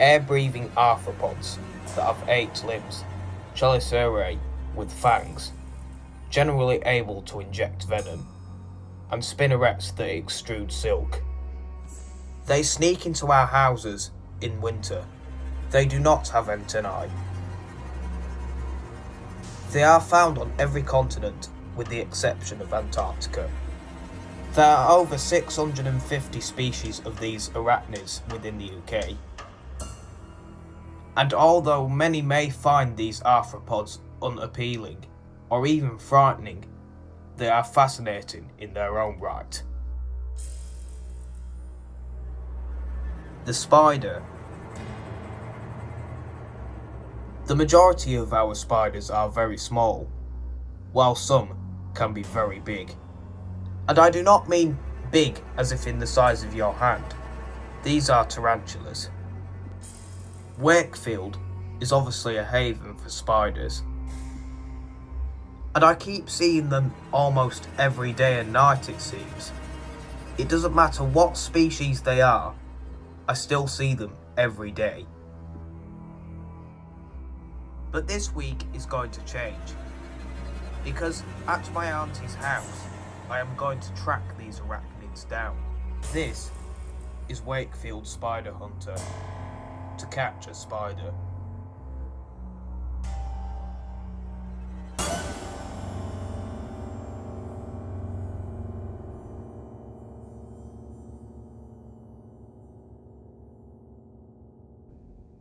air-breathing arthropods that have 8 limbs, chelicerae with fangs, generally able to inject venom, and spinnerets that extrude silk. They sneak into our houses in winter. They do not have antennae. They are found on every continent with the exception of Antarctica. There are over 650 species of these arachnids within the UK. And although many may find these arthropods unappealing or even frightening, they are fascinating in their own right. The spider. The majority of our spiders are very small, while some can be very big. And I do not mean big as if in the size of your hand. These are tarantulas. Wakefield is obviously a haven for spiders. And I keep seeing them almost every day and night, it seems. It doesn't matter what species they are, I still see them every day. But this week is going to change, because at my auntie's house, I am going to track these arachnids down. This is Wakefield Spider Hunter, to catch a spider.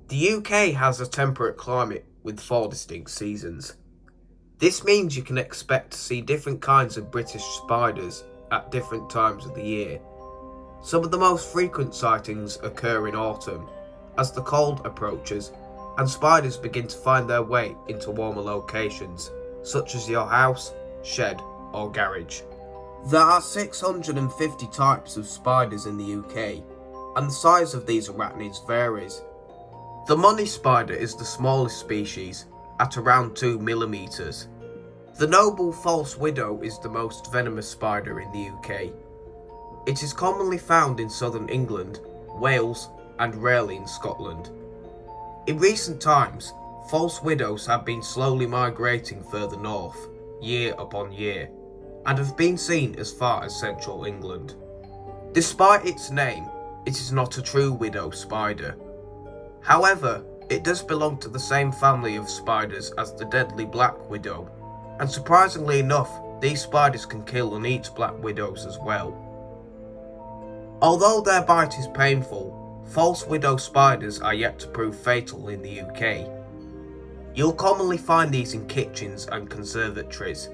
The UK has a temperate climate with 4 distinct seasons. This means you can expect to see different kinds of British spiders at different times of the year. Some of the most frequent sightings occur in autumn, as the cold approaches and spiders begin to find their way into warmer locations, such as your house, shed or garage. There are 650 types of spiders in the UK, and the size of these arachnids varies. The money spider is the smallest species, at around 2 millimeters. The noble false widow is the most venomous spider in the UK. It is commonly found in southern England, Wales, and rarely in Scotland. In recent times, false widows have been slowly migrating further north, year upon year, and have been seen as far as central England. Despite its name, it is not a true widow spider. However, it does belong to the same family of spiders as the deadly black widow, and surprisingly enough, these spiders can kill and eat black widows as well. Although their bite is painful, false widow spiders are yet to prove fatal in the UK. You'll commonly find these in kitchens and conservatories.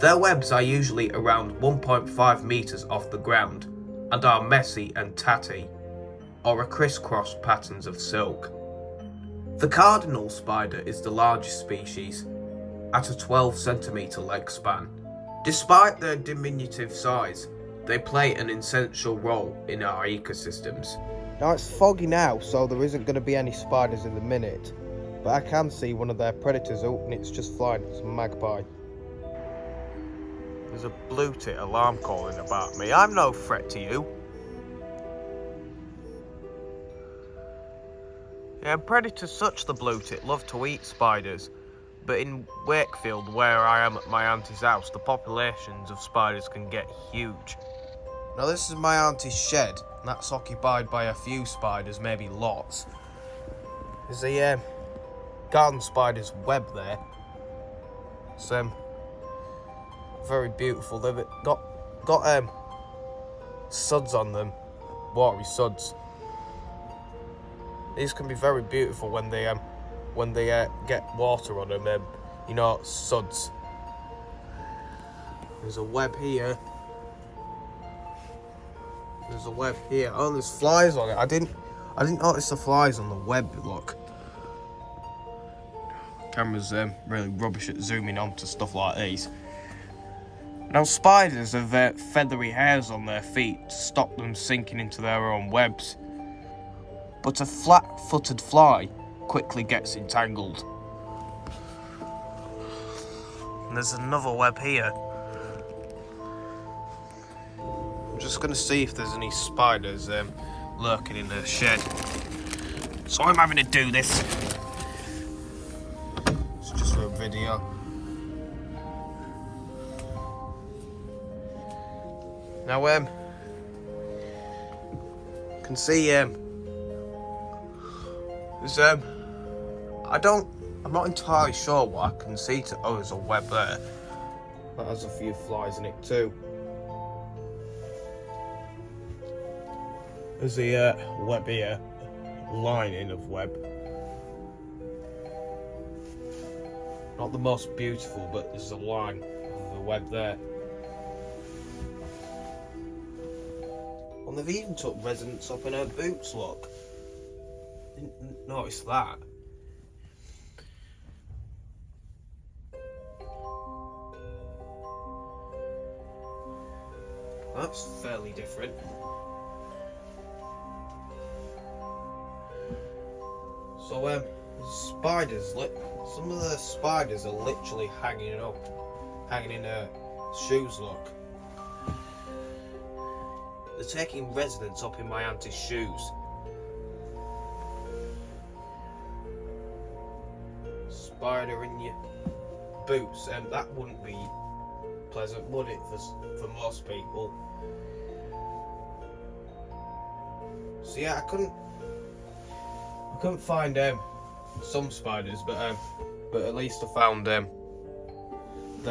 Their webs are usually around 1.5 meters off the ground and are messy and tatty, or are crisscross patterns of silk. The cardinal spider is the largest species, at a 12 centimeter leg span. Despite their diminutive size, they play an essential role in our ecosystems. Now it's foggy now, so there isn't going to be any spiders in the minute, but I can see one of their predators. Oh, and it's just flying. It's a magpie. There's a blue tit alarm calling about me. I'm no threat to you. Yeah, predators such the blue tit love to eat spiders, but in Wakefield, where I am at my auntie's house, the populations of spiders can get huge. Now this is my auntie's shed, and that's occupied by a few spiders, maybe lots. There's a garden spider's web there. It's very beautiful. They've got suds on them, watery suds. These can be very beautiful when they get water on them. Suds. There's a web here. There's a web here. Oh, there's flies on it. I didn't notice the flies on the web. Look. Camera's really rubbish at zooming onto stuff like these. Now, spiders have feathery hairs on their feet to stop them sinking into their own webs. But a flat-footed fly quickly gets entangled. And there's another web here. I'm just going to see if there's any spiders lurking in the shed. so I'm having to do this. It's just for a video. Now, can see, there's, I'm not entirely sure what I can see to, oh, there's a web there. That has a few flies in it too. There's the web here, lining of web. Not the most beautiful, but there's a line of the web there. And they've even took residents up in her boots, look. Didn't notice that. That's fairly different. So, spiders, some of the spiders are literally hanging in her shoes, look. They're taking residence up in my auntie's shoes. Spider in your boots, that wouldn't be pleasant, would it, for most people? So yeah, I couldn't find some spiders, but at least I found their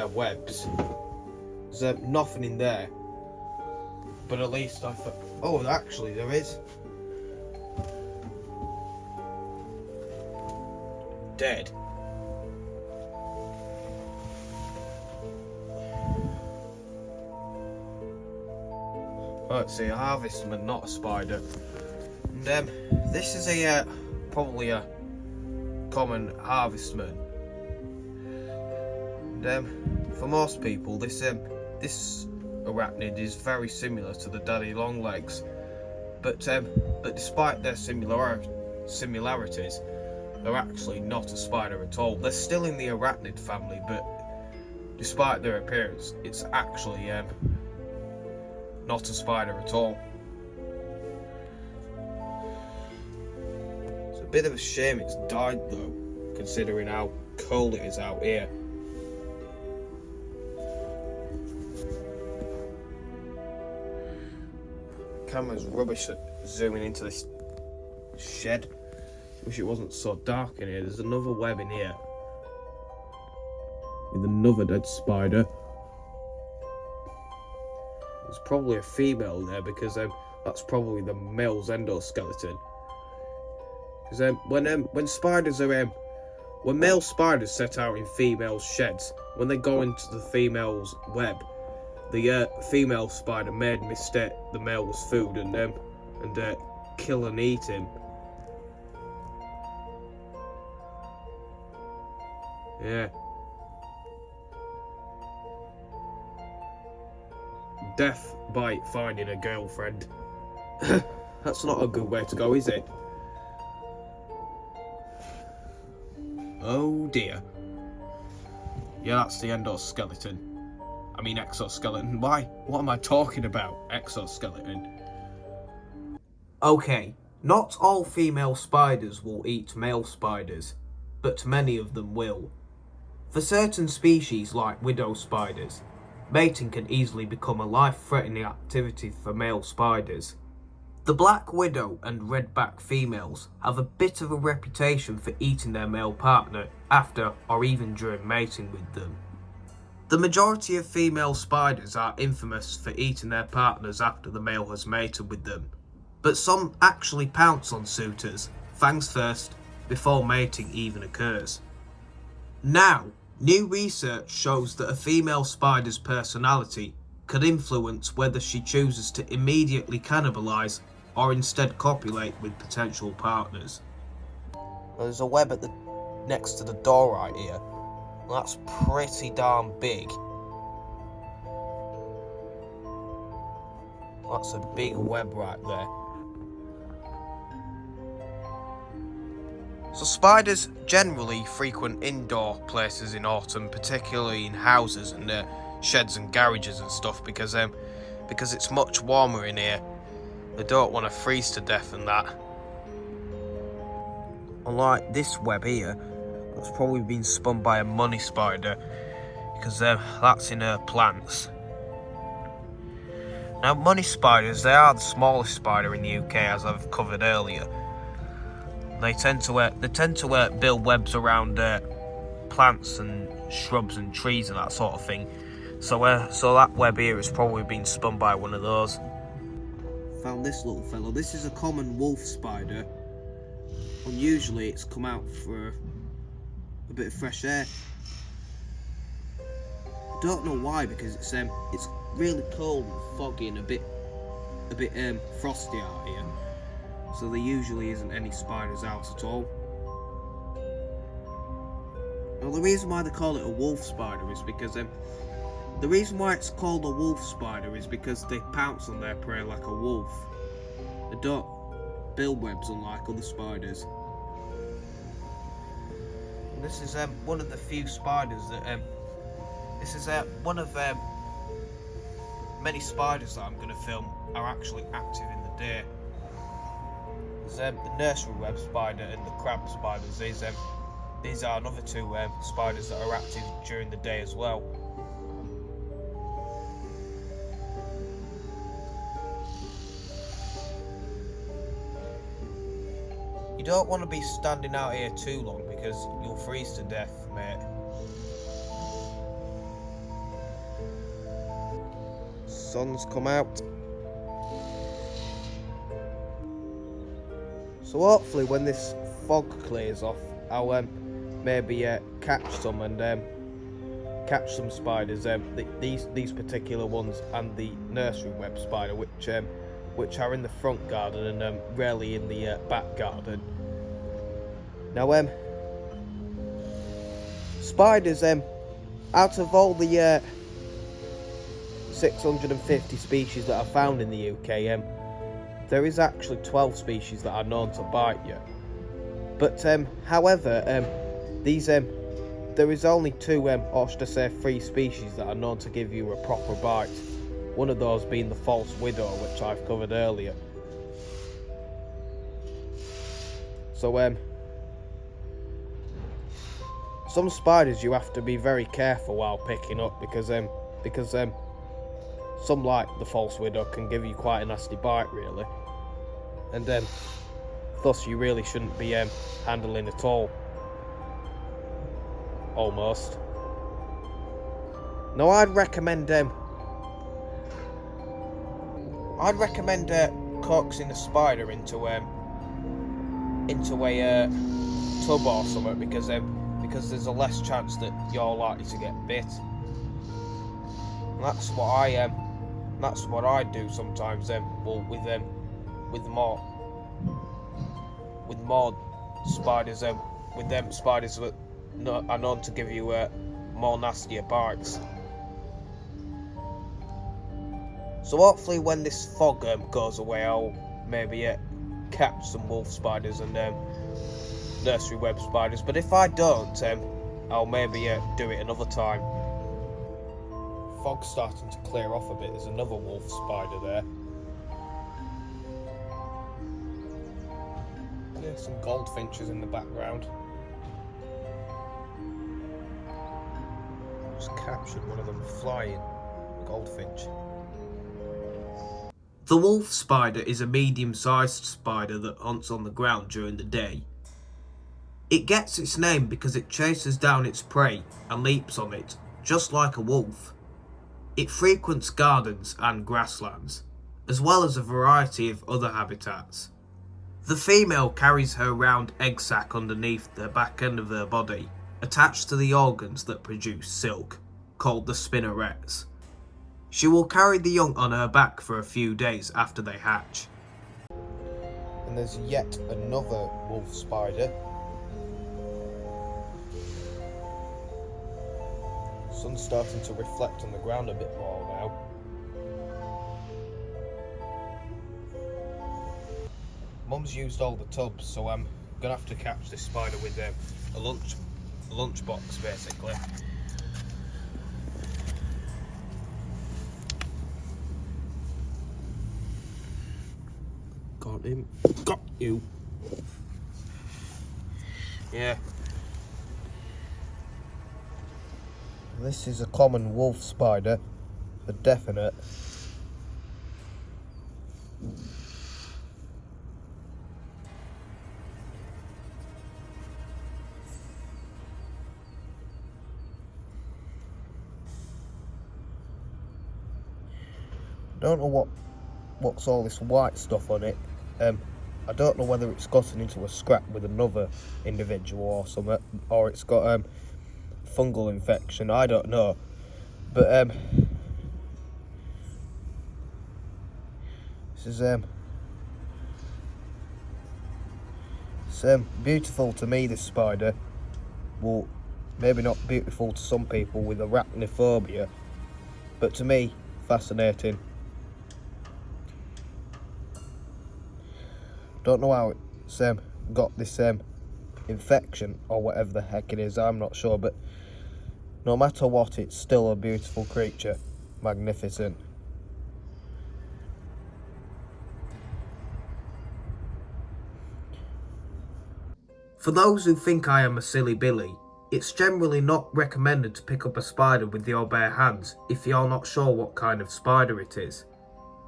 webs. There's nothing in there. But at least I thought, oh, actually there is. Dead. Let's see, a harvestman, not a spider. And this is probably a common harvestman. And for most people, this arachnid is very similar to the daddy longlegs, but despite their similarities, they're actually not a spider at all. They're still in the arachnid family, but despite their appearance, it's actually not a spider at all. It's a bit of a shame it's died though, considering how cold it is out here. Camera's rubbish at zooming into this shed. Wish it wasn't so dark in here. There's another web in here with another dead spider. There's probably a female there because that's probably the male's endoskeleton. Because when spiders are when male spiders set out in female sheds, when they go into the female's web, the female spider may mistake the male's food and kill and eat him. Yeah. Death by finding a girlfriend. That's not a good way to go, is it? Oh dear. Yeah, that's the endoskeleton. I mean exoskeleton. Why? What am I talking about? Exoskeleton. Okay, not all female spiders will eat male spiders, but many of them will. For certain species like widow spiders, mating can easily become a life-threatening activity for male spiders. The black widow and redback females have a bit of a reputation for eating their male partner after or even during mating with them. The majority of female spiders are infamous for eating their partners after the male has mated with them, but some actually pounce on suitors, fangs first, before mating even occurs. Now, new research shows that a female spider's personality could influence whether she chooses to immediately cannibalise or instead copulate with potential partners. There's a web next to the door right here. That's pretty darn big. That's a big web right there. So spiders generally frequent indoor places in autumn, particularly in houses and sheds and garages and stuff, because it's much warmer in here. They don't want to freeze to death and that. Unlike this web here, that's probably been spun by a money spider, because that's in plants. Now, money spiders, they are the smallest spider in the UK, as I've covered earlier. They tend to build webs around plants and shrubs and trees and that sort of thing. So that web here has probably been spun by one of those. Found this little fellow. This is a common wolf spider. Unusually, it's come out for a bit of fresh air. I don't know why, because it's really cold and foggy and a bit frosty out here. So there usually isn't any spiders out at all. Now, the reason why they call it a wolf spider is because the reason why it's called a wolf spider is because they pounce on their prey like a wolf. They don't build webs unlike other spiders. And this is one of the few spiders that this is one of many spiders that I'm going to film are actually active in the day. There's the nursery web spider and the crab spiders. These are another two spiders that are active during the day as well. You don't want to be standing out here too long because you'll freeze to death, mate. Sun's come out. So hopefully when this fog clears off, I'll maybe catch some and catch some spiders. These particular ones and the nursery web spider, which are in the front garden and rarely in the back garden. Now spiders, out of all the 650 species that are found in the UK, there is actually 12 species that are known to bite you. But however, there is only two, or should I say 3 species that are known to give you a proper bite. One of those being the false widow, which I've covered earlier. So some spiders you have to be very careful while picking up because some, like the false widow, can give you quite a nasty bite really, and thus you really shouldn't be handling at all. Almost. Now I'd recommend coaxing a spider into a tub or something because there's a less chance that you're likely to get bit. And that's what I do sometimes. Well, with more spiders, with them spiders that are known to give you more nastier bites. So hopefully when this fog goes away, I'll maybe catch some wolf spiders and nursery web spiders. But if I don't, I'll maybe do it another time. Fog's starting to clear off a bit. There's another wolf spider there. Yeah, some goldfinches in the background. Just captured one of them flying goldfinch. The wolf spider is a medium-sized spider that hunts on the ground during the day. It gets its name because it chases down its prey and leaps on it, just like a wolf. It frequents gardens and grasslands, as well as a variety of other habitats. The female carries her round egg sac underneath the back end of her body, attached to the organs that produce silk, called the spinnerets. She will carry the young on her back for a few days after they hatch. And there's yet another wolf spider. Sun's starting to reflect on the ground a bit more now. Mum's used all the tubs, so I'm gonna have to catch this spider with a lunch box basically. Got him. Got you. Yeah. This is a common wolf spider, for definite. Don't know what's all this white stuff on it. I don't know whether it's gotten into a scrap with another individual or something, or it's got fungal infection. I don't know, but this is it's beautiful to me. This spider, well, maybe not beautiful to some people with arachnophobia, but to me, fascinating. Don't know how it's got this infection or whatever the heck it is, I'm not sure, but no matter what, it's still a beautiful creature. Magnificent. For those who think I am a silly Billy, it's generally not recommended to pick up a spider with your bare hands if you're not sure what kind of spider it is.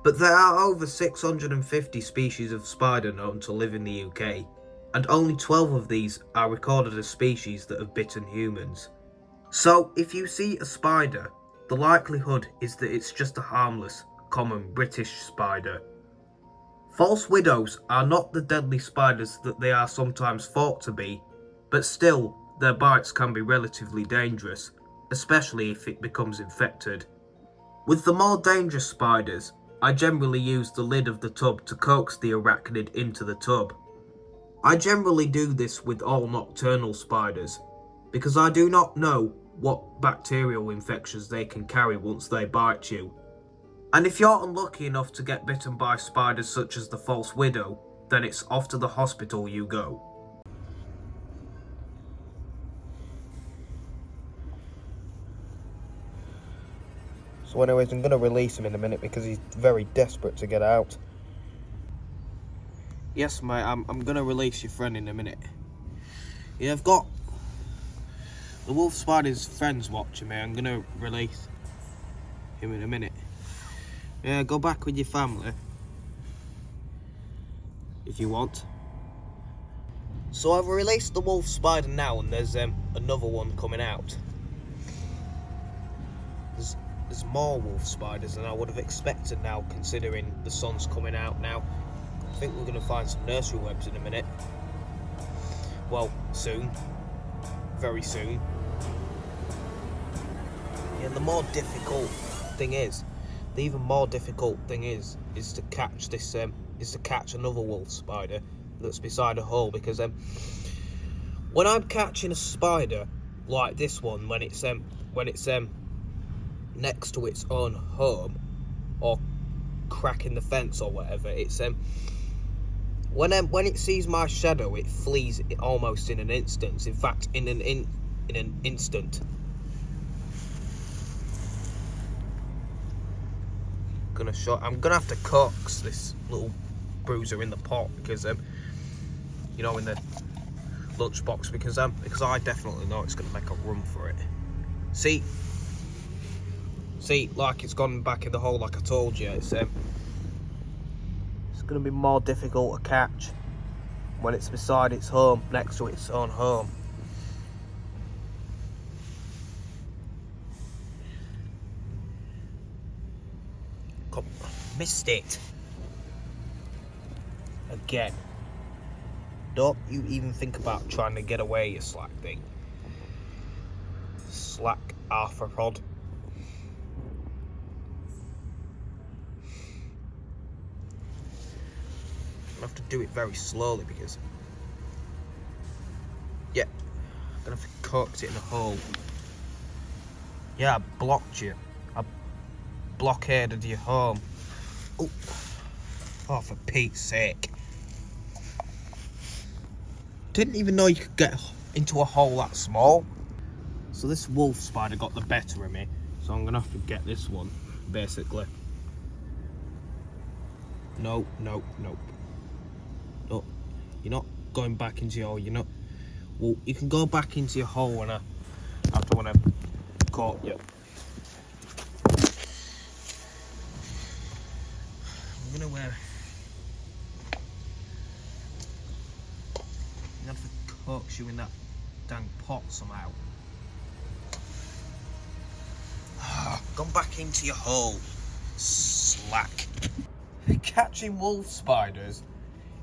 But there are over 650 species of spider known to live in the UK, and only 12 of these are recorded as species that have bitten humans. So if you see a spider, the likelihood is that it's just a harmless, common British spider. False widows are not the deadly spiders that they are sometimes thought to be, but still, their bites can be relatively dangerous, especially if it becomes infected. With the more dangerous spiders, I generally use the lid of the tub to coax the arachnid into the tub. I generally do this with all nocturnal spiders, because I do not know what bacterial infections they can carry once they bite you. And if you're unlucky enough to get bitten by spiders such as the false widow, then it's off to the hospital you go. So anyways, I'm going to release him in a minute because he's very desperate to get out. Yes, mate, I'm going to release your friend in a minute. Yeah, I've got the wolf spider's friends watching me. I'm going to release him in a minute. Yeah, go back with your family if you want. So I've released the wolf spider now, and there's another one coming out. There's more wolf spiders than I would have expected now, considering the sun's coming out now. I think we're going to find some nursery webs in a minute. Well, soon. Very soon. Yeah, the more difficult thing is, the even more difficult thing is to catch this, is to catch another wolf spider that's beside a hole, because when I'm catching a spider like this one, when it's next to its own home or cracking the fence or whatever, it's when it sees my shadow, it flees almost in an instant. In fact, in an instant. I'm gonna have to coax this little bruiser in the pot, because you know, in the lunchbox, because I definitely know it's gonna make a run for it. See, like it's gone back in the hole, like I told you. It's going to be more difficult to catch when it's beside its home, next to its own home. Come, missed it again. Don't you even think about trying to get away, you slack thing. Slack arthropod. I have to do it very slowly because, yeah, I'm gonna have to coax it in a hole. Yeah, I blocked you. I blockaded your home. Oh, for Pete's sake. Didn't even know you could get into a hole that small. So this wolf spider got the better of me, so I'm gonna have to get this one, basically. No. No, you're not going back into your, you're not, Well, you can go back into your hole when after when I caught you. I'm gonna have to coax you in that dang pot somehow. Gone back into your hole, slack. Catching wolf spiders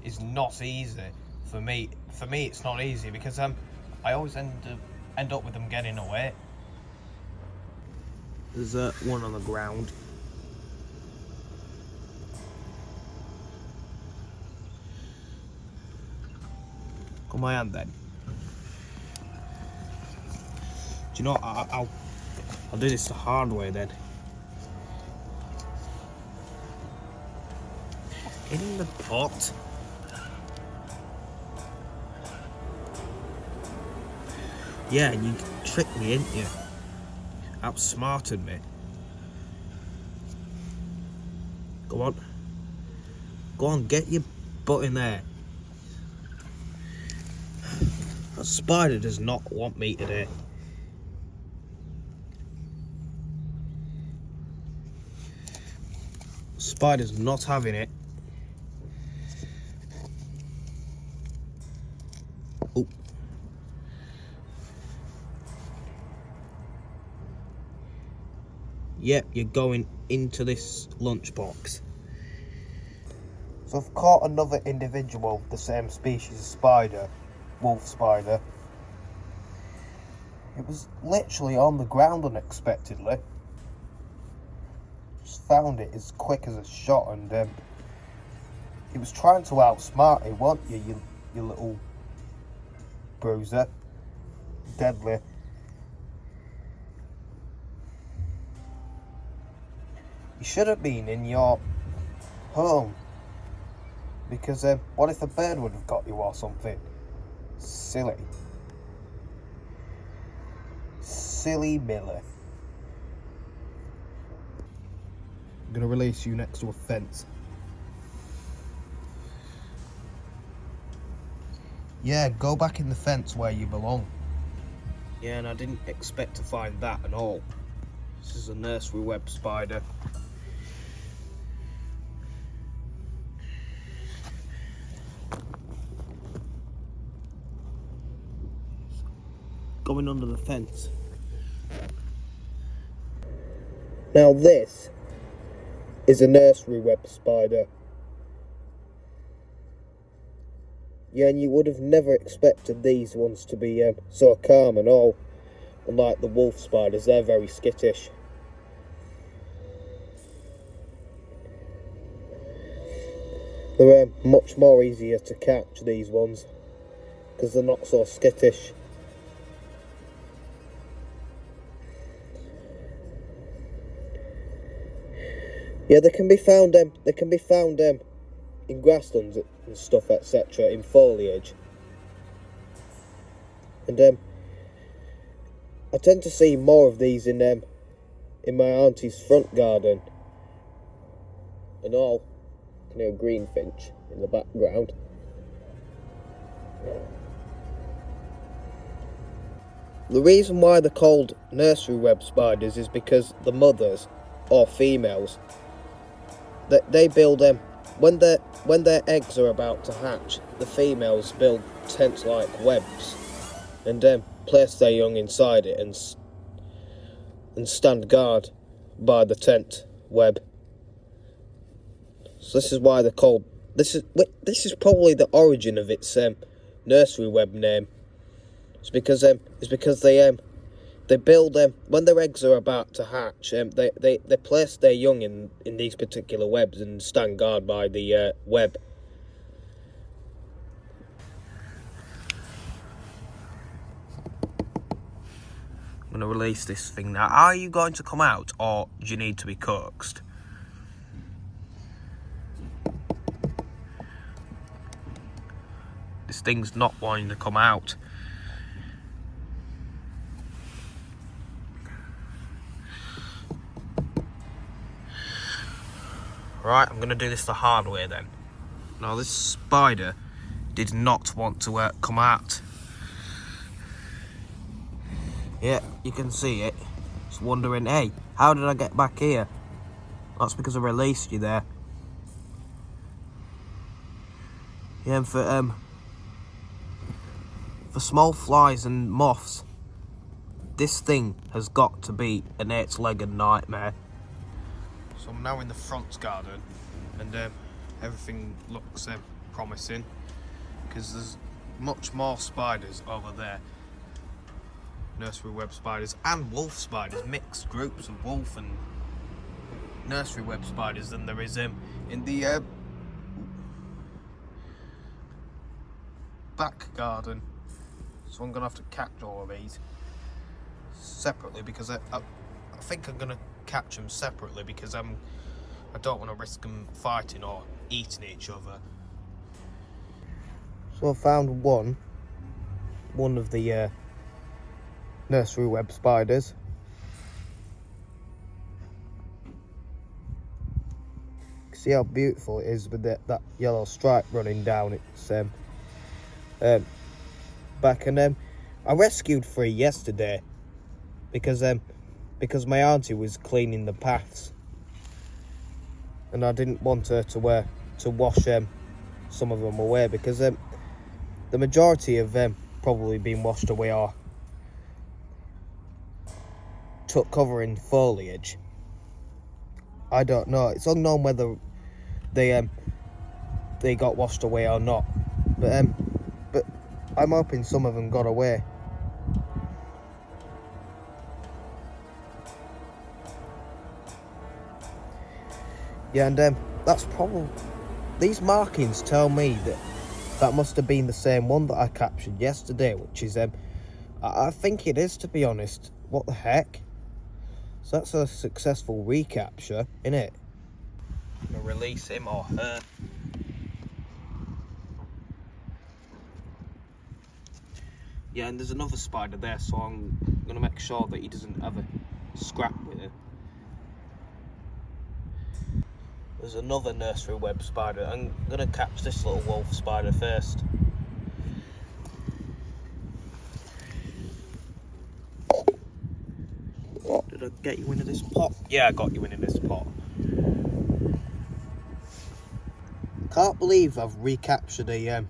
is not easy for me. For me, it's not easy because I always end up with them getting away. There's one on the ground. Got my hand then. Do you know what? I'll do this the hard way then. In the pot. Yeah, you tricked me, didn't you? Outsmarted me. Go on. Go on, get your butt in there. That spider does not want me today. Spider's not having it. Oh. Yep, you're going into this lunchbox. So I've caught another individual, the same species of spider, wolf spider. It was literally on the ground unexpectedly. Just found it as quick as a shot, and he was trying to outsmart me, weren't you, you little bruiser? Deadly. You should have been in your home. Because what if a bird would have got you or something? Silly. Silly Miller. I'm going to release you next to a fence. Yeah, go back in the fence where you belong. Yeah, and I didn't expect to find that at all. This is a nursery web spider. Going under the fence. Now this is a nursery web spider. Yeah, and you would have never expected these ones to be so calm and all. Unlike the wolf spiders, they're very skittish. They're much more easier to catch, these ones, because they're not so skittish. Yeah, they can be found in grasslands and stuff, etc., in foliage. And I tend to see more of these in my auntie's front garden. And all, I can hear a greenfinch in the background. The reason why they're called nursery web spiders is because the mothers, or females, they build when their eggs are about to hatch, the females build tent-like webs and place their young inside it and stand guard by the tent web. So this is why they're called. This is probably the origin of its nursery web name. It's because they build when their eggs are about to hatch. They place their young in these particular webs and stand guard by the web. I'm going to release this thing now. Are you going to come out, or do you need to be coaxed? This thing's not wanting to come out. Right, I'm going to do this the hard way then. Now, this spider did not want to come out. Yeah, you can see it. Just wondering, hey, how did I get back here? That's because I released you there. Yeah, and for small flies and moths, this thing has got to be an 8-legged nightmare. So I'm now in the front garden, and everything looks promising, because there's much more spiders over there. Nursery web spiders and wolf spiders, mixed groups of wolf and nursery web spiders than there is in the back garden. So I'm gonna have to catch all of these separately, because I think I'm gonna catch them separately, because I don't want to risk them fighting or eating each other. So I found one of the nursery web spiders. See how beautiful it is with that yellow stripe running down its back. And I rescued 3 yesterday because my auntie was cleaning the paths, and I didn't want her to wash some of them away, because the majority of them probably been washed away or took cover in foliage. I don't know. It's unknown whether they got washed away or not, but I'm hoping some of them got away. Yeah, and that's probably, these markings tell me that must have been the same one that I captured yesterday, which is I think it is, to be honest. What the heck? So that's a successful recapture, innit? I'm gonna release him or her. Yeah, and there's another spider there, so I'm gonna make sure that he doesn't have a scrap with it. There's another nursery web spider. I'm gonna catch this little wolf spider first. Did I get you into this pot? Yeah, I got you into this pot. Can't believe I've recaptured a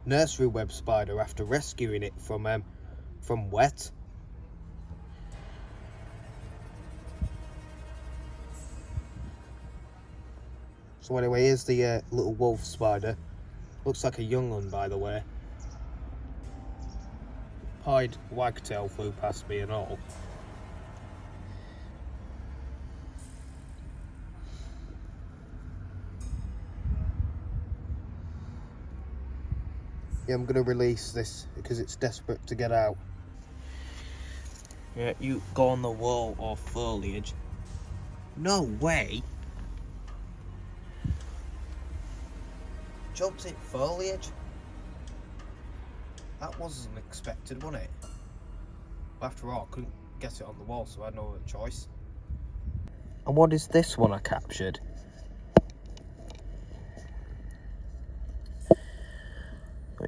nursery web spider after rescuing it from wet. So anyway, here's the little wolf spider. Looks like a young one, by the way. Pied wagtail flew past me and all. Yeah, I'm gonna release this because it's desperate to get out. Yeah, you go on the wall or foliage. No way! Jumped in foliage? That wasn't expected, wasn't it? After all, I couldn't get it on the wall, so I had no other choice. And what is this one I captured?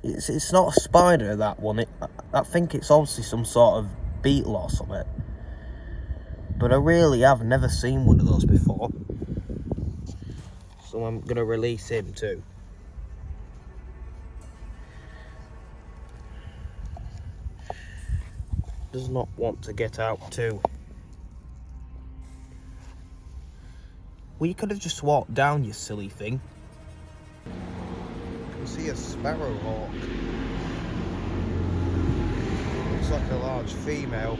It's not a spider, that one. I think it's obviously some sort of beetle or something. But I really have never seen one of those before. So I'm going to release him too. Does not want to get out too. Well, you could have just walked down, you silly thing. You can see a sparrowhawk. Looks like a large female.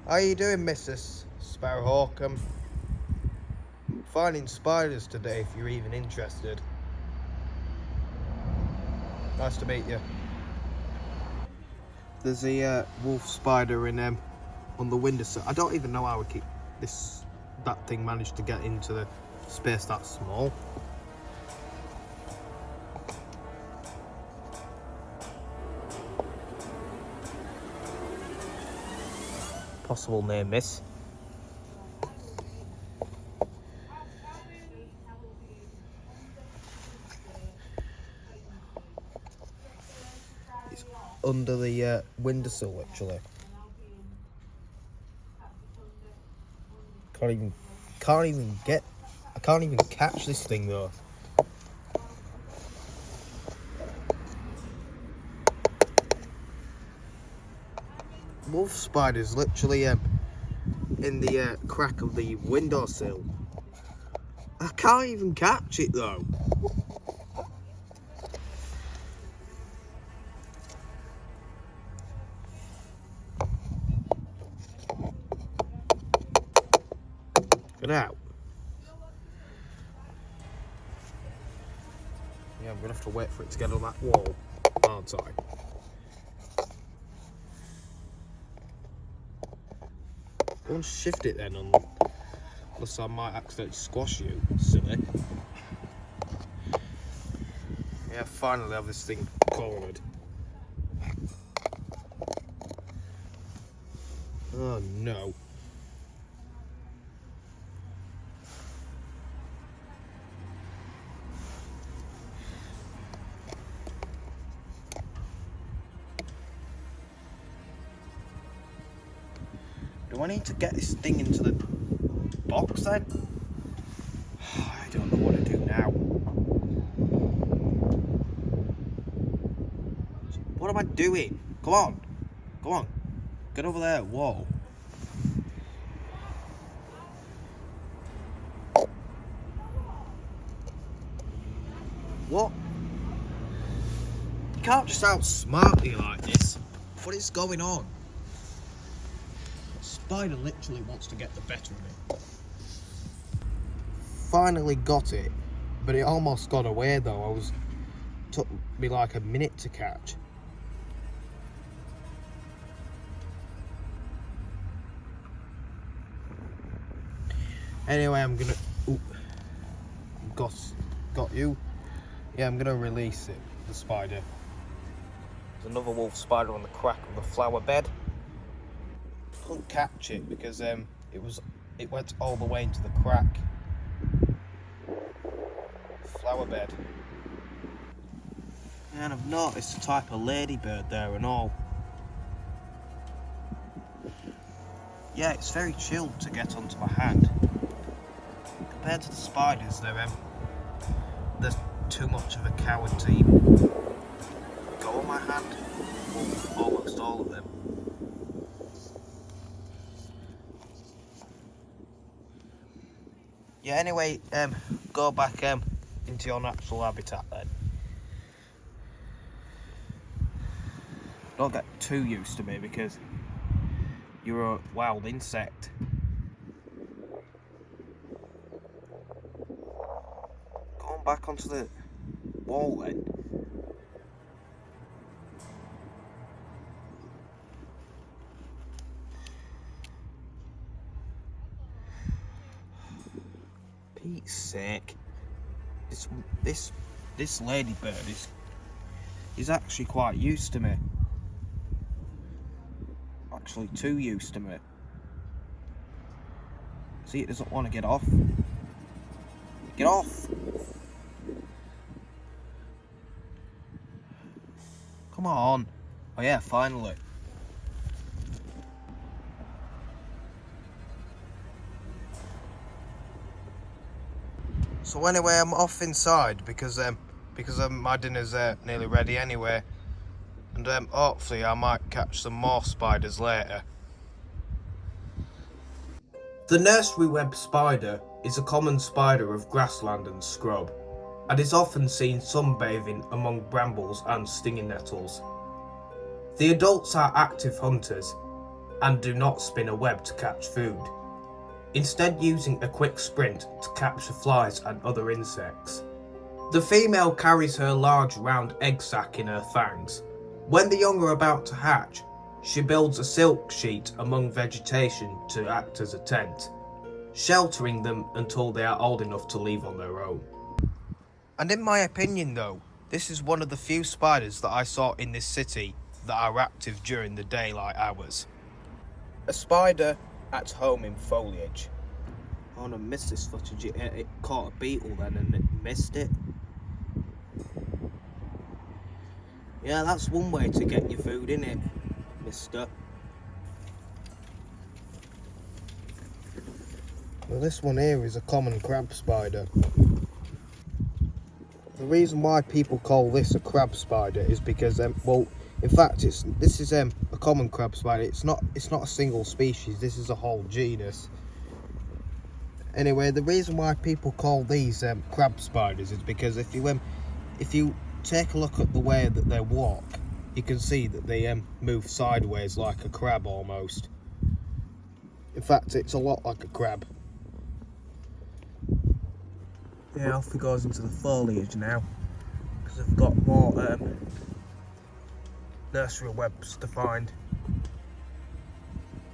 How you doing, Mrs. Sparrowhawk? I'm finding spiders today, if you're even interested. Nice to meet you. There's a wolf spider in on the windowsill. I don't even know how that thing managed to get into the space that small. Possible near miss. under the windowsill, literally. I can't even catch this thing though. Wolf spiders literally in the crack of the windowsill. I can't even catch it though. Get out. Yeah, I'm gonna have to wait for it to get on that wall, aren't I? Go and shift it then, unless I might accidentally squash you, silly. Yeah, finally have this thing cornered. Oh no. Do I need to get this thing into the box then? I don't know what to do now. What am I doing? Come on. Come on. Get over there. Whoa. What? You can't just outsmart me like this. What is going on? Spider literally wants to get the better of me. Finally got it, but it almost got away though. Took me like a minute to catch. Anyway, I'm gonna. Ooh, got you. Yeah, I'm gonna release it. The spider. There's another wolf spider on the crack of the flower bed. Couldn't catch it because it went all the way into the crack. Flower bed. And I've noticed a type of ladybird there and all. Yeah, it's very chilled to get onto my hand. Compared to the spiders, they're too much of a coward to even go on my hand. Well, almost all of them. Yeah, anyway, go back into your natural habitat then. Don't get too used to me because you're a wild insect. Going back onto the wall then. Pete's sake. This ladybird is actually quite used to me. Actually too used to me. See, it doesn't want to get off. Get off! Come on. Oh yeah, finally. So anyway, I'm off inside because my dinner's nearly ready anyway, and hopefully I might catch some more spiders later. The nursery web spider is a common spider of grassland and scrub, and is often seen sunbathing among brambles and stinging nettles. The adults are active hunters and do not spin a web to catch food, instead using a quick sprint to capture flies and other insects. The female carries her large round egg sac in her fangs. When the young are about to hatch, she builds a silk sheet among vegetation to act as a tent, sheltering them until they are old enough to leave on their own. And in my opinion though, this is one of the few spiders that I saw in this city that are active during the daylight hours. A spider at home in foliage. Oh, and I missed this footage. It caught a beetle then and it missed it. Yeah, that's one way to get your food, isn't it, mister? Well, this one here is a common crab spider. The reason why people call this a crab spider is because, well, in fact, this is a common crab spider. It's not a single species. This is a whole genus. Anyway, the reason why people call these crab spiders is because if you take a look at the way that they walk, you can see that they move sideways like a crab almost. In fact, it's a lot like a crab. Yeah, off he goes into the foliage now, because I've got more nursery webs to find.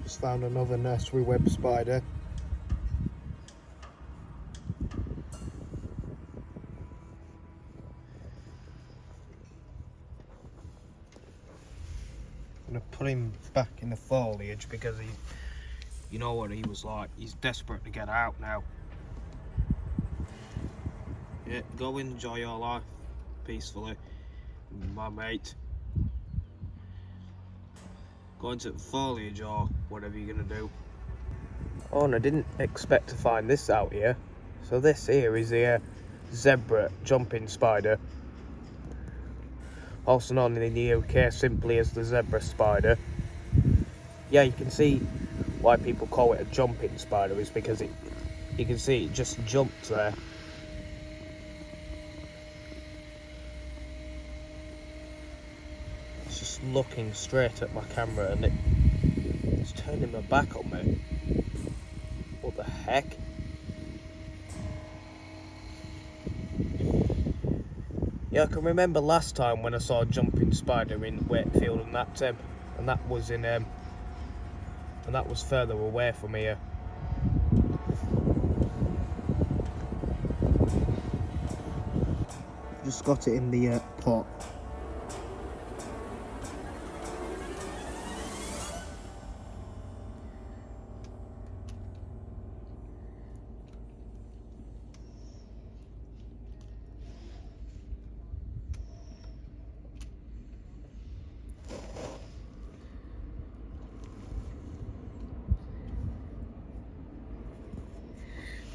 Just found another nursery web spider. I'm gonna put him back in the foliage because you know what he was like, he's desperate to get out now. Yeah, go enjoy your life peacefully, my mate. Go into the foliage or whatever you're gonna do. Oh, and I didn't expect to find this out here. So this here is the zebra jumping spider, also known in the UK simply as the zebra spider. Yeah, you can see why people call it a jumping spider, is because you can see it just jumped there. It's just looking straight at my camera and it's turning my back on me. What the heck? Yeah, I can remember last time when I saw a jumping spider in Wakefield, and that was further away from here. Just got it in the pot.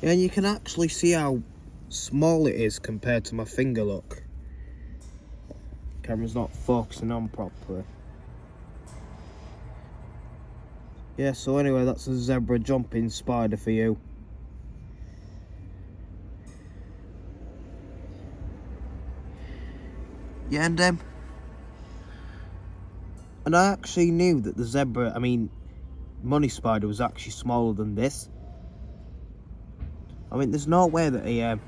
Yeah, and you can actually see how small it is compared to my finger, look. Camera's not focusing on properly. Yeah, so anyway, that's a zebra jumping spider for you. Yeah, and I actually knew that the money spider was actually smaller than this. I mean, there's no way that a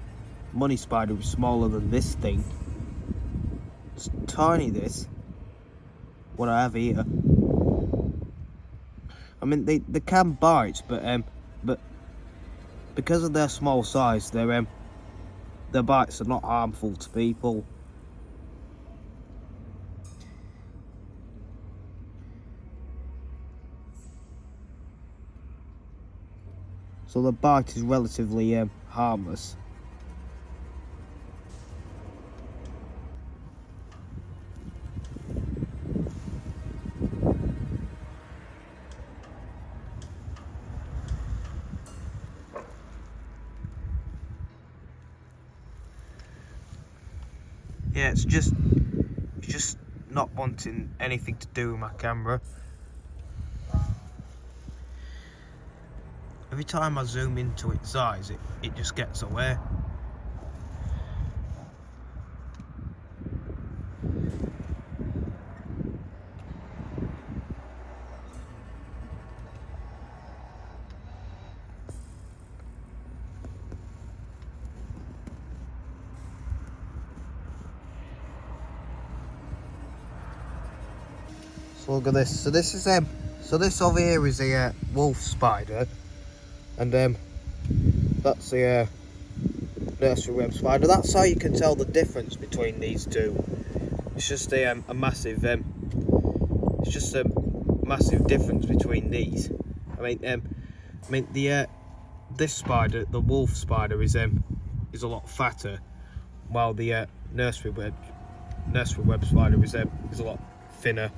money spider was smaller than this thing. It's tiny, this. What I have here. I mean, they can bite, but because of their small size, their bites are not harmful to people. So the bite is relatively harmless. Yeah, it's just not wanting anything to do with my camera. Every time I zoom into its eyes, it just gets away. So look at this. So this over here is a wolf spider, and that's the nursery web spider. That's how you can tell the difference between these two. It's just a massive difference between these. This spider, the wolf spider, is a lot fatter, while the nursery web nursery web spider is a lot thinner.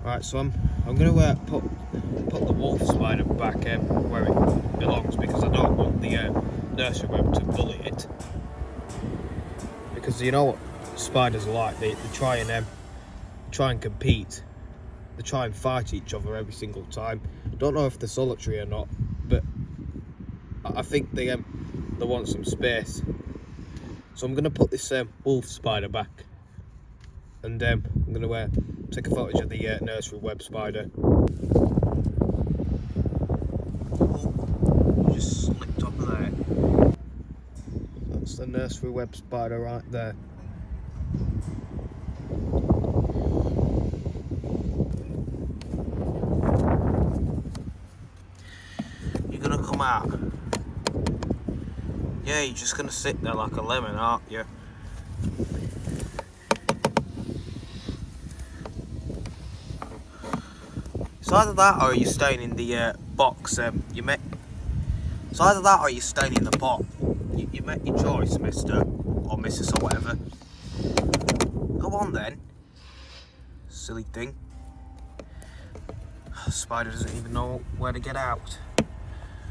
Right, so I'm gonna put the wolf spider back where it belongs, because I don't want the nursery web to bully it. Because you know what spiders are like, they try and compete. They try and fight each other every single time. Don't know if they're solitary or not, but I think they want some space. So I'm gonna put this wolf spider back, and I'm gonna take a footage of the nursery web spider. Oh, just slipped up there. That's the nursery web spider right there. You're gonna come out. Yeah, you're just gonna sit there like a lemon, aren't you? It's either that or you're staying in the box. It's either that or you're staying in the pot. You make your choice, Mister or Mrs. or whatever. Go on then, silly thing. The spider doesn't even know where to get out.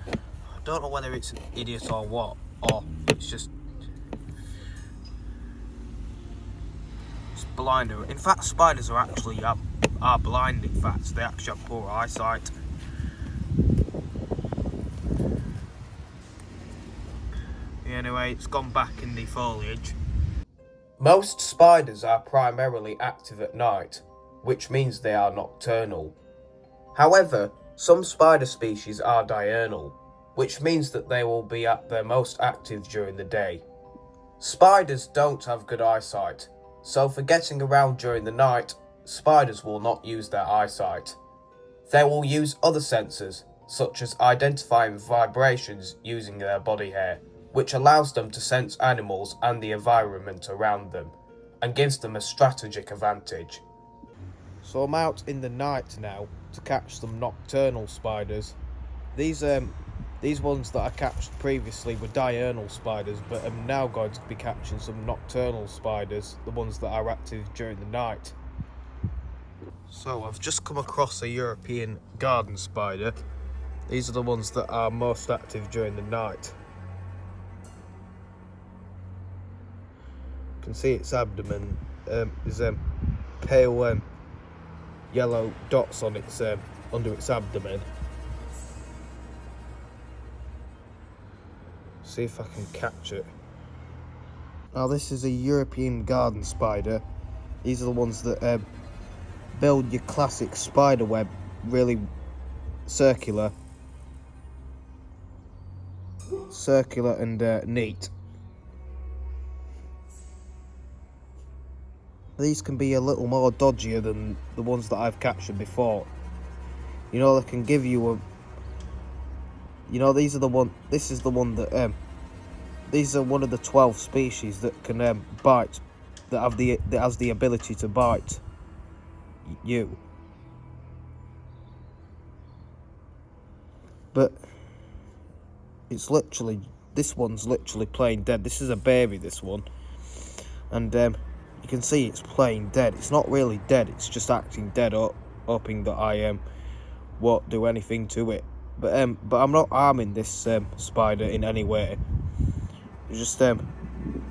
I don't know whether it's an idiot or what, or it's blind. In fact, spiders are actually are blind. In fact, they actually have poor eyesight. Anyway, it's gone back in the foliage. Most spiders are primarily active at night, which means they are nocturnal. However, some spider species are diurnal, which means that they will be at their most active during the day. Spiders don't have good eyesight, so for getting around during the night, spiders will not use their eyesight. They will use other sensors, such as identifying vibrations using their body hair, which allows them to sense animals and the environment around them, and gives them a strategic advantage. So I'm out in the night now to catch some nocturnal spiders. These ones that I catched previously were diurnal spiders, but I'm now going to be catching some nocturnal spiders, the ones that are active during the night. So I've just come across a European garden spider. These are the ones that are most active during the night. You can see its abdomen is pale yellow dots on its under its abdomen. See if I can catch it. Now this is a European garden spider. These are the ones that build your classic spider web, really circular and neat. These can be a little more dodgier than the ones that I've captured before. You know, they can give you a... You know, these are the one... This is the one that... These are one of the 12 species that can bite, that has the ability to bite you. But it's literally... This one's literally plain dead. This is a baby, this one. And you can see it's plain dead. It's not really dead, it's just acting dead, hoping that I won't do anything to it. But I'm not harming this spider in any way. I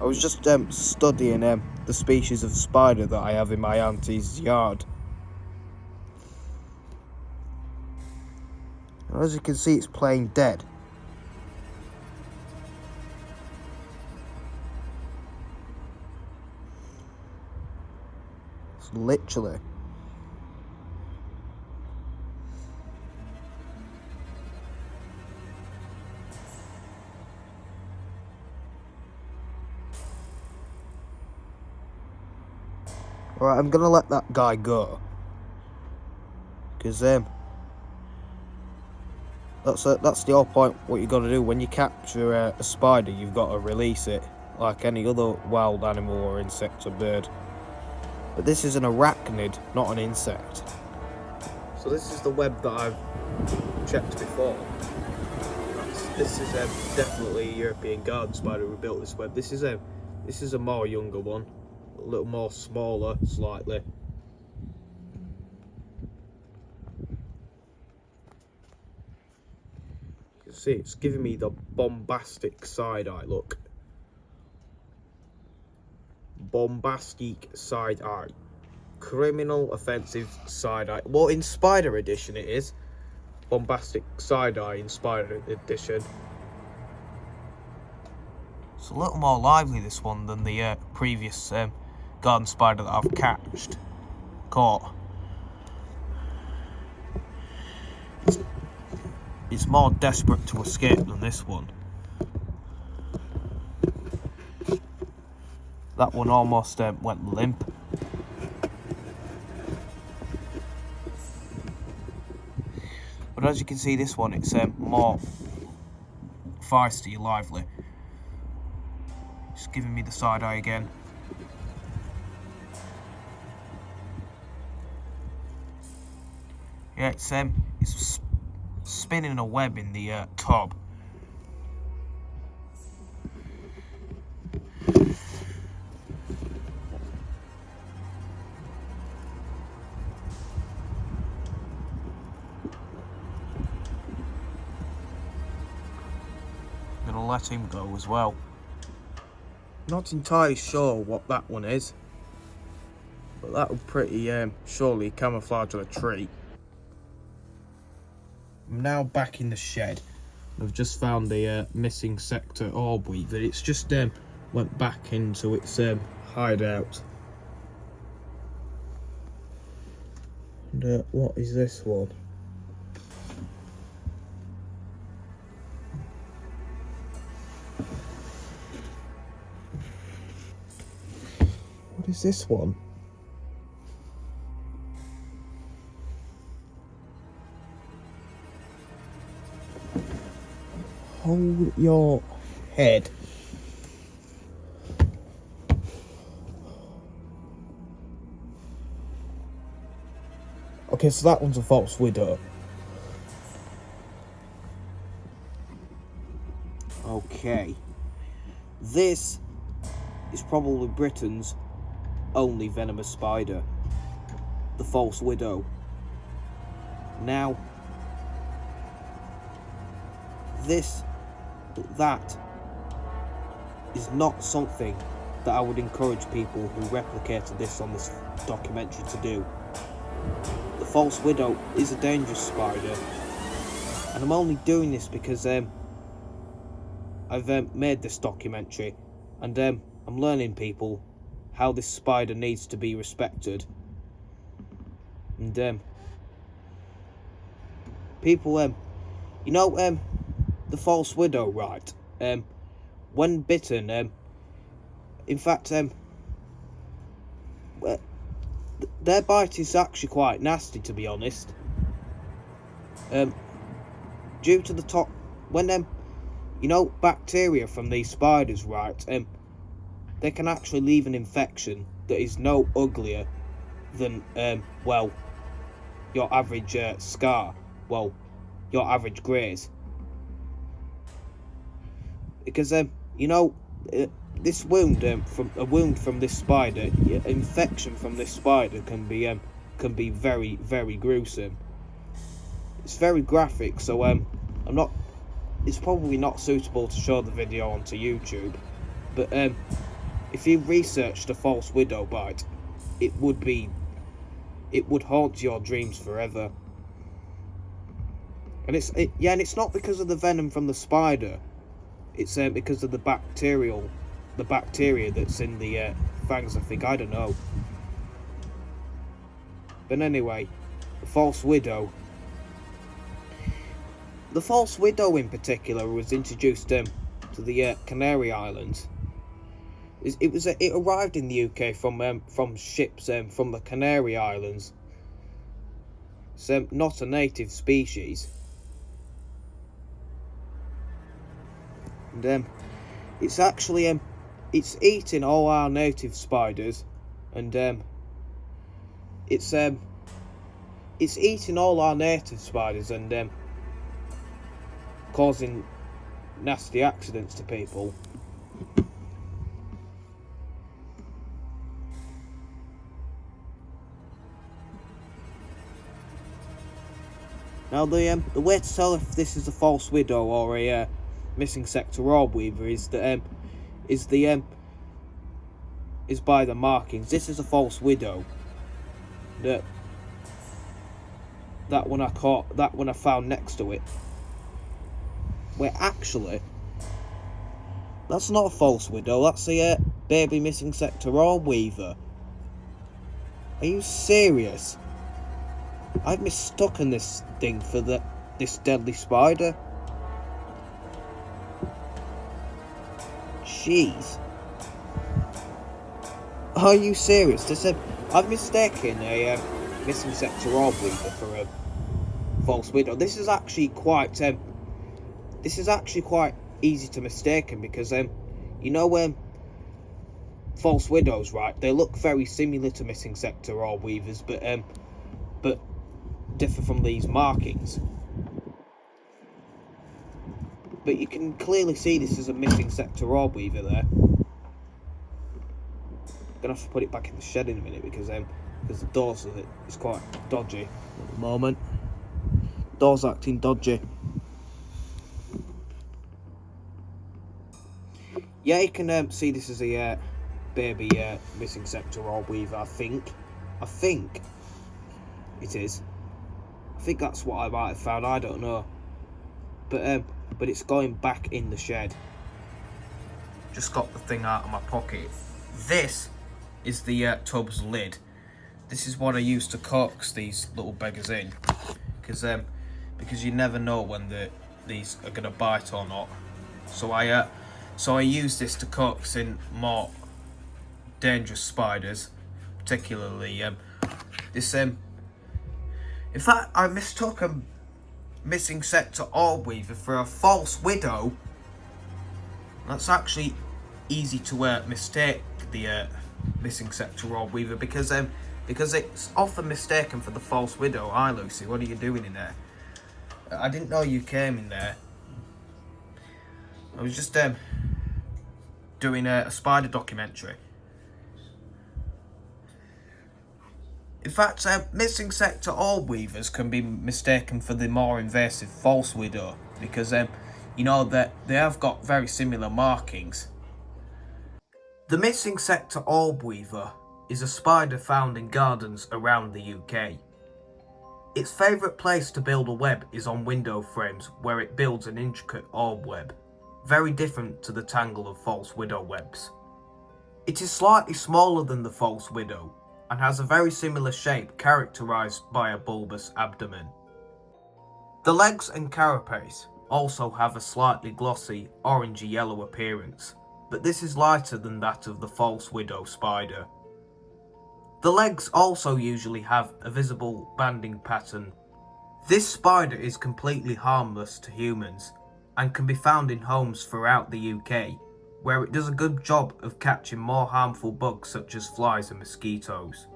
was just studying the species of spider that I have in my auntie's yard. And as you can see, it's plain dead. It's literally. Alright, I'm gonna let that guy go. Because that's the whole point. What you got to do when you capture a spider, you've got to release it like any other wild animal or insect or bird. But this is an arachnid, not an insect. So this is the web that I've checked before. This is definitely a European garden spider who built this web. This is a more younger one. a little more smaller, slightly. You can see it's giving me the bombastic side eye look. Bombastic side eye. Criminal offensive side eye. Well, in Spider Edition it is. Bombastic side eye in Spider Edition. It's a little more lively, this one, than the previous garden spider that I've caught. It's more desperate to escape than this one. That one almost went limp. But as you can see, this one, it's more feisty, lively. Just giving me the side eye again. Yeah, it's spinning a web in the tub. I'm gonna let him go as well. Not entirely sure what that one is, but that would pretty surely camouflage on a tree. I'm now back in the shed. I've just found the missing sector orb weaver. It's just went back into its hideout. And what is this one? What is this one? Hold your head. Okay, so that one's a false widow. Okay. This is probably Britain's only venomous spider. The false widow. Now, that is not something that I would encourage people who replicated this on this documentary to do. The false widow is a dangerous spider, and I'm only doing this because I've made this documentary, and I'm learning people how this spider needs to be respected. And people, you know, the false widow, right? When bitten, in fact, their bite is actually quite nasty, to be honest. Due to the top, when you know, bacteria from these spiders, right? They can actually leave an infection that is no uglier than well, your average scar. Well, your average graze. Because you know, this wound from this spider, infection from this spider can be very, very gruesome. It's very graphic, so it's probably not suitable to show the video onto YouTube. But if you researched a false widow bite, it would haunt your dreams forever. And it's not because of the venom from the spider. It's because of the bacteria that's in the fangs, I think. I don't know. But anyway, the false widow. The false widow in particular was introduced to the Canary Islands. It arrived in the UK from ships from the Canary Islands. It's not a native species. And it's actually it's eating all our native spiders, and it's eating all our native spiders and causing nasty accidents to people. Now the way to tell if this is a false widow or a missing sector orb weaver is that is by the markings. This is a false widow. That one I found next to it. Wait, actually, that's not a false widow. That's a baby missing sector orb weaver. Are you serious? I've mistaken this thing for this deadly spider. Jeez. Are you serious? I've mistaken a missing sector orb weaver for a false widow. This is actually quite easy to mistaken because false widows, right? They look very similar to missing sector orb weavers, but differ from these markings. But you can clearly see this is a missing sector orb weaver there. Gonna have to put it back in the shed in a minute because the doors of it is quite dodgy at the moment. Door's acting dodgy. Yeah, you can see this is a baby missing sector orb weaver. I think it is. I think that's what I might have found. I don't know, but it's going back in the shed. Just got the thing out of my pocket. This is the tub's lid. This is what I use to coax these little beggars in, because you never know when these are gonna bite or not. So I use this to coax in more dangerous spiders, particularly this. In fact, I mistook a missing sector orb weaver for a false widow. That's actually easy to mistake the missing sector orb weaver because it's often mistaken for the false widow. Hi Lucy, what are you doing in there? I didn't know you came in there. I was just doing a spider documentary. In fact, missing sector orb weavers can be mistaken for the more invasive false widow because that they have got very similar markings. The missing sector orb weaver is a spider found in gardens around the UK. Its favourite place to build a web is on window frames where it builds an intricate orb web, very different to the tangle of false widow webs. It is slightly smaller than the false widow and has a very similar shape characterised by a bulbous abdomen. The legs and carapace also have a slightly glossy orangey yellow appearance, but this is lighter than that of the false widow spider. The legs also usually have a visible banding pattern. This spider is completely harmless to humans and can be found in homes throughout the UK, where it does a good job of catching more harmful bugs such as flies and mosquitoes.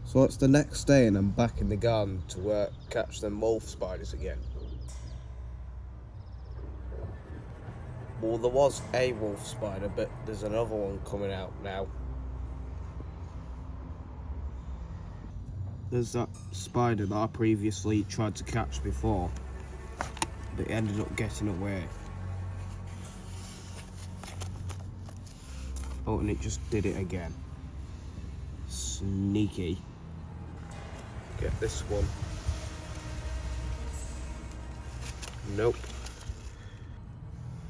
So it's the next day and I'm back in the garden to catch them wolf spiders again. Well, there was a wolf spider, but there's another one coming out now. There's that spider that I previously tried to catch before, but it ended up getting away. Oh, and it just did it again. Sneaky. Get this one. Nope.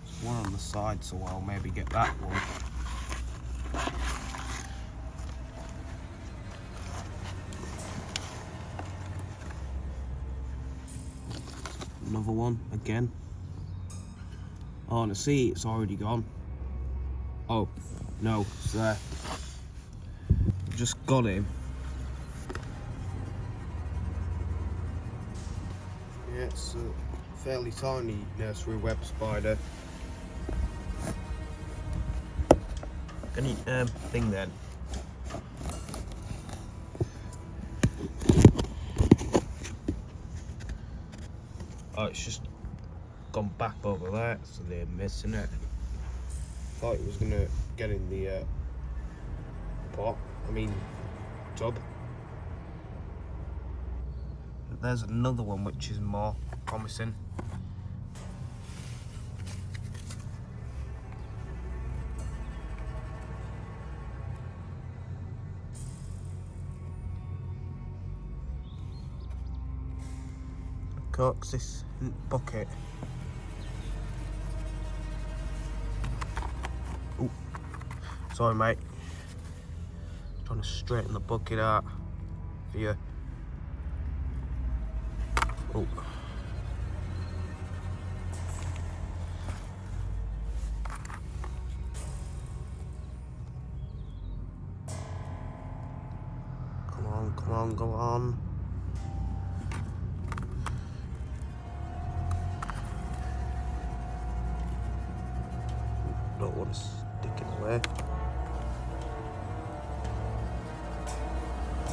There's one on the side, so I'll maybe get that one. Another one again. Oh, and I see it's already gone. Oh, no, it's there. Just got him. Yeah, it's a fairly tiny nursery web spider. Any thing then. Oh, it's just gone back over there, so they're missing it. Thought it was gonna get in the tub. But there's another one which is more promising. Corks this bucket. Ooh, sorry mate. Trying to straighten the bucket out for you. Oh. Come on, go on. Don't want to stick it away.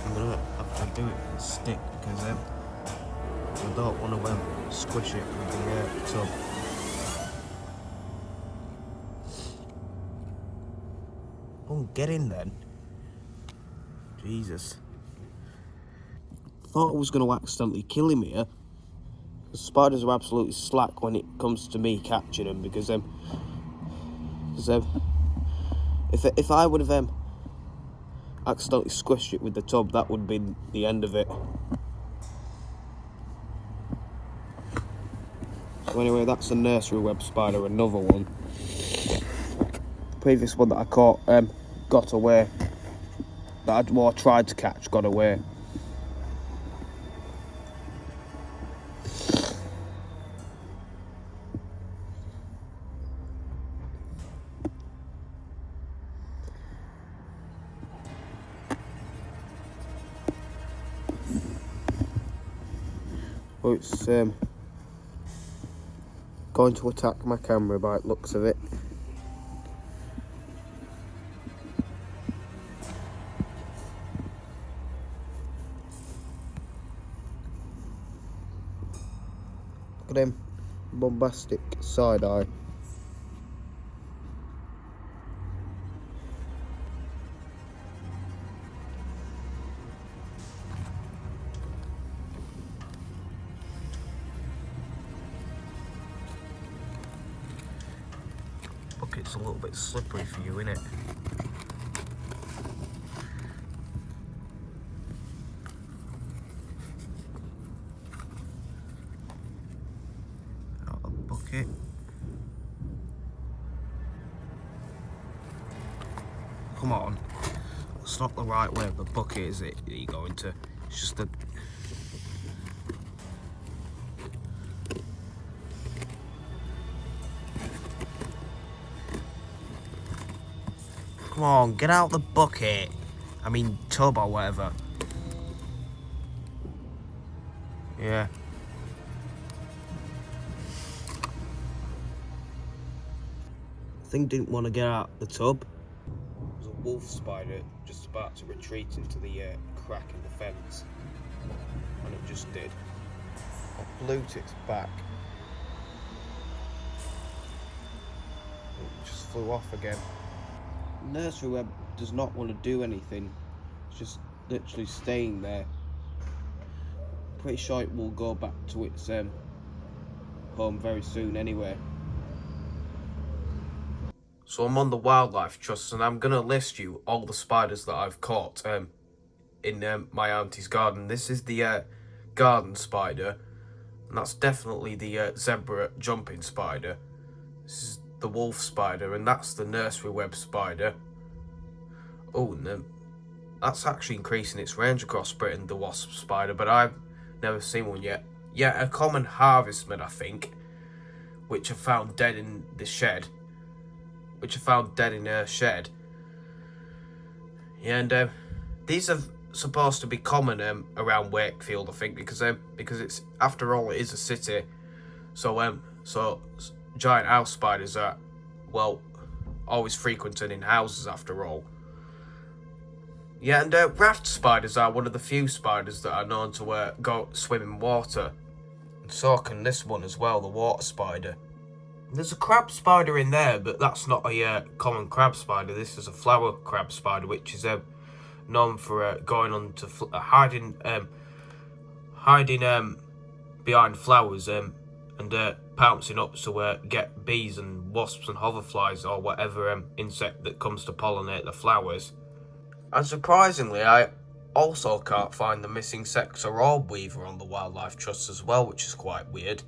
I'm gonna have to do it with a stick because I don't want to squish it with the tub. Oh, get in then. Jesus. Thought I was going to accidentally kill him here. The spiders are absolutely slack when it comes to me catching them because if I would have accidentally squished it with the tub, that would be the end of it. So anyway, that's a nursery web spider, another one. The previous one that I caught got away. That I tried to catch got away. Oh, it's going to attack my camera by the looks of it. Look at him, bombastic side eye. Bucket's a little bit slippery for you, innit? Out of the bucket. Come on. It's not the right way of the bucket, is it? That you're going to. It's just a. Come on, get out the bucket. I mean, tub or whatever. Yeah. Thing didn't want to get out the tub. There's a wolf spider just about to retreat into the crack in the fence. And it just did. I blew to its back. It just flew off again. Nursery web does not want to do anything. It's just literally staying there. Pretty sure it will go back to its home very soon anyway. So I'm on the Wildlife Trust and I'm going to list you all the spiders that I've caught in my auntie's garden. This is the garden spider, and that's definitely the zebra jumping spider. This is the wolf spider, and that's the nursery web spider. Oh, and that's actually increasing its range across Britain, the wasp spider, but I've never seen one yet. Yeah, a common harvestman, I think, which I found dead in the shed. Yeah, and these are supposed to be common around Wakefield, I think, because it's, after all, it is a city. So giant house spiders are, well, always frequented in houses after all. Yeah, and raft spiders are one of the few spiders that are known to go swim in water. And so can this one as well, the water spider. There's a crab spider in there, but that's not a common crab spider. This is a flower crab spider, which is known for going on to hiding hiding behind flowers and pouncing up to get bees and wasps and hoverflies or whatever insect that comes to pollinate the flowers. And surprisingly, I also can't find the missing sector orb weaver on the Wildlife Trust as well, which is quite weird.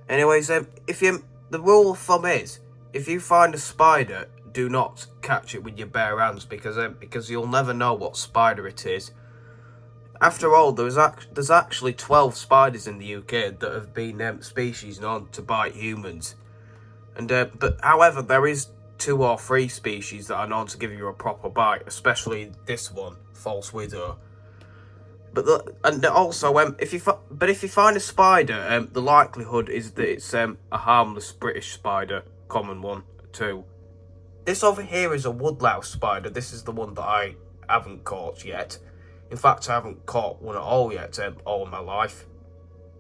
Anyways, the rule of thumb is, if you find a spider, do not catch it with your bare hands because you'll never know what spider it is. After all, there's actually 12 spiders in the UK that have been species known to bite humans, but however, there is 2 or 3 species that are known to give you a proper bite, especially this one, false widow. If you find a spider, the likelihood is that it's a harmless British spider, common one too. This over here is a woodlouse spider. This is the one that I haven't caught yet. In fact, I haven't caught one at all yet, all my life.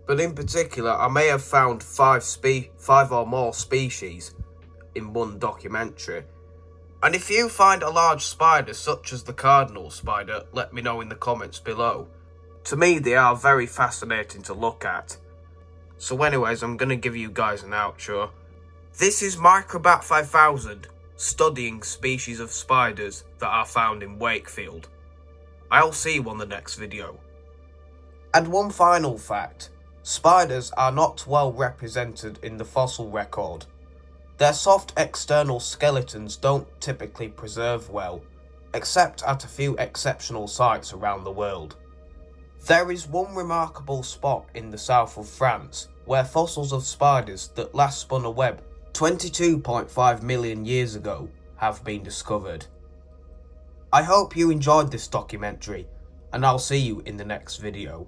But in particular, I may have found 5 or more species in one documentary. And if you find a large spider, such as the cardinal spider, let me know in the comments below. To me, they are very fascinating to look at. So anyways, I'm going to give you guys an outro. This is Microbat 5000, studying species of spiders that are found in Wakefield. I'll see you on the next video. And one final fact, spiders are not well represented in the fossil record. Their soft external skeletons don't typically preserve well, except at a few exceptional sites around the world. There is one remarkable spot in the south of France where fossils of spiders that last spun a web 22.5 million years ago have been discovered. I hope you enjoyed this documentary, and I'll see you in the next video.